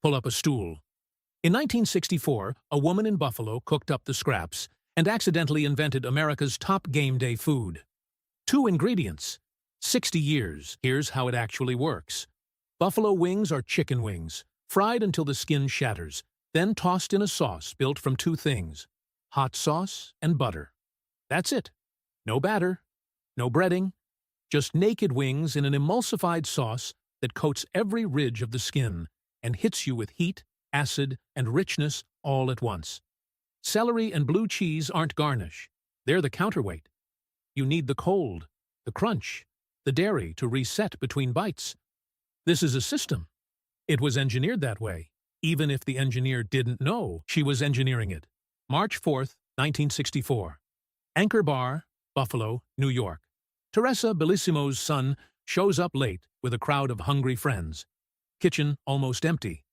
Pull up a stool. In 1964, a woman in Buffalo cooked up the scraps and accidentally invented America's top game day food. 2 ingredients. 60 years. Here's how it actually works. Buffalo wings are chicken wings, fried until the skin shatters, then tossed in a sauce built from 2 things: hot sauce and butter. That's it. No batter, no breading, just naked wings in an emulsified sauce that coats every ridge of the skin and hits you with heat, acid, and richness all at once. Celery and blue cheese aren't garnish. They're the counterweight. You need the cold, the crunch, the dairy to reset between bites. This is a system. It was engineered that way, even if the engineer didn't know she was engineering it. March 4th, 1964. Anchor Bar, Buffalo, New York. Teresa Bellissimo's son shows up late with a crowd of hungry friends. Kitchen almost empty.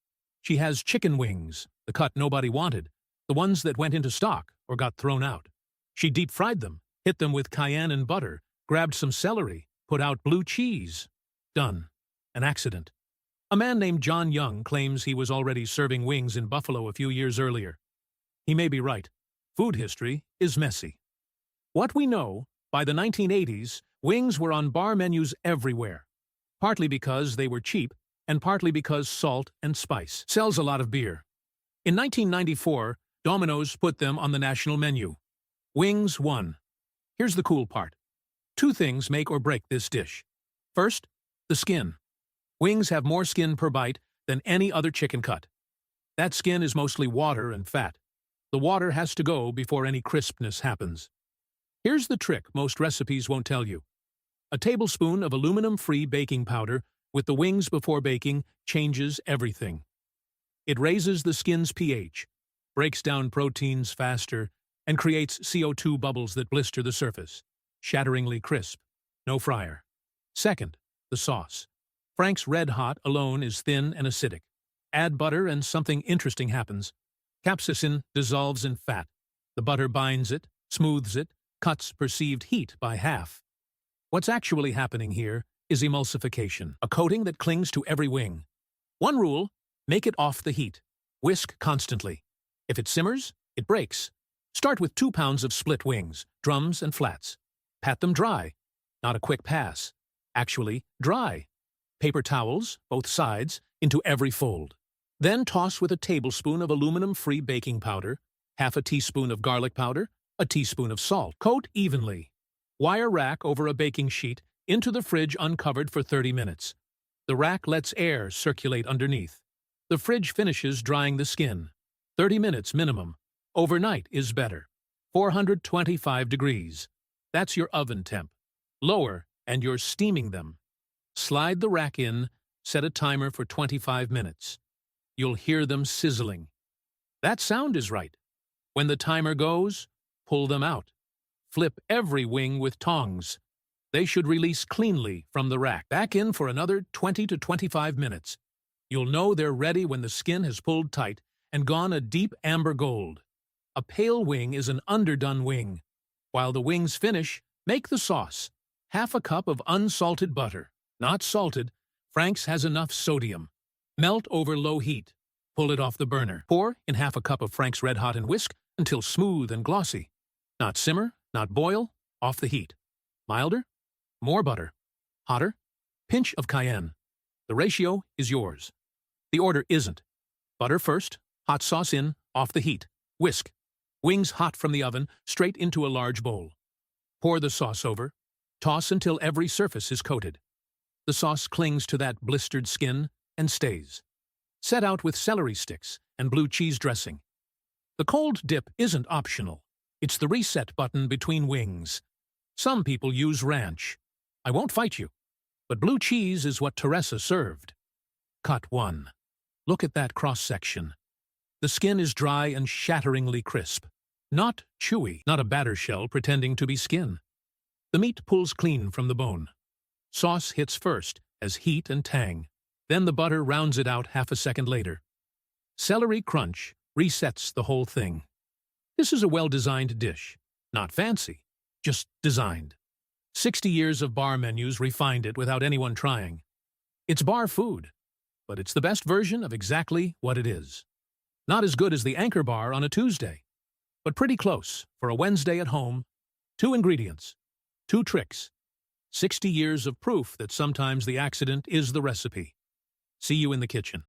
She has chicken wings, the cut nobody wanted, the ones that went into stock or got thrown out. She deep-fried them, hit them with cayenne and butter, grabbed some celery, put out blue cheese. Done. An accident. A man named John Young claims he was already serving wings in Buffalo a few years earlier. He may be right. Food history is messy. What we know, by the 1980s, wings were on bar menus everywhere, partly because they were cheap and partly because salt and spice sells a lot of beer. In 1994, Domino's put them on the national menu. Wings won. Here's the cool part. 2 things make or break this dish. First, the skin. Wings have more skin per bite than any other chicken cut. That skin is mostly water and fat. The water has to go before any crispness happens. Here's the trick most recipes won't tell you. A tablespoon of aluminum-free baking powder with the wings before baking changes everything. It raises the skin's pH, breaks down proteins faster, and creates CO2 bubbles that blister the surface. Shatteringly crisp. No fryer. Second, the sauce. Frank's RedHot alone is thin and acidic. Add butter and something interesting happens. Capsaicin dissolves in fat. The butter binds it, smooths it, cuts perceived heat by half. What's actually happening here is emulsification, a coating that clings to every wing. One rule: make it off the heat. Whisk constantly. If it simmers, it breaks. Start with 2 pounds of split wings, drums and flats. Pat them dry. Not a quick pass. Actually, dry. Paper towels, both sides, into every fold. Then toss with a tablespoon of aluminum-free baking powder, half a teaspoon of garlic powder, a teaspoon of salt. Coat evenly. Wire rack over a baking sheet into the fridge uncovered for 30 minutes. The rack lets air circulate underneath. The fridge finishes drying the skin. 30 minutes minimum. Overnight is better. 425 degrees. That's your oven temp. Lower, and you're steaming them. Slide the rack in, set a timer for 25 minutes. You'll hear them sizzling. That sound is right. When the timer goes, pull them out. Flip every wing with tongs. They should release cleanly from the rack. Back in for another 20 to 25 minutes. You'll know they're ready when the skin has pulled tight and gone a deep amber gold. A pale wing is an underdone wing. While the wings finish, make the sauce. Half a cup of unsalted butter. Not salted. Frank's has enough sodium. Melt over low heat. Pull it off the burner. Pour in half a cup of Frank's RedHot and whisk until smooth and glossy. Not simmer, not boil, off the heat. Milder? More butter. Hotter? Pinch of cayenne. The ratio is yours. The order isn't. Butter first, hot sauce in, off the heat. Whisk. Wings hot from the oven, straight into a large bowl. Pour the sauce over. Toss until every surface is coated. The sauce clings to that blistered skin and stays. Set out with celery sticks and blue cheese dressing. The cold dip isn't optional. It's the reset button between wings. Some people use ranch. I won't fight you. But blue cheese is what Teresa served. Cut 1. Look at that cross-section. The skin is dry and shatteringly crisp. Not chewy, not a batter shell pretending to be skin. The meat pulls clean from the bone. Sauce hits first, as heat and tang. Then the butter rounds it out half a second later. Celery crunch resets the whole thing. This is a well-designed dish. Not fancy, just designed. 60 years of bar menus refined it without anyone trying. It's bar food. but it's the best version of exactly what it is. Not as good as the Anchor Bar on a Tuesday, but pretty close for a Wednesday at home. 2 ingredients, 2 tricks, 60 years of proof that sometimes the accident is the recipe. See you in the kitchen.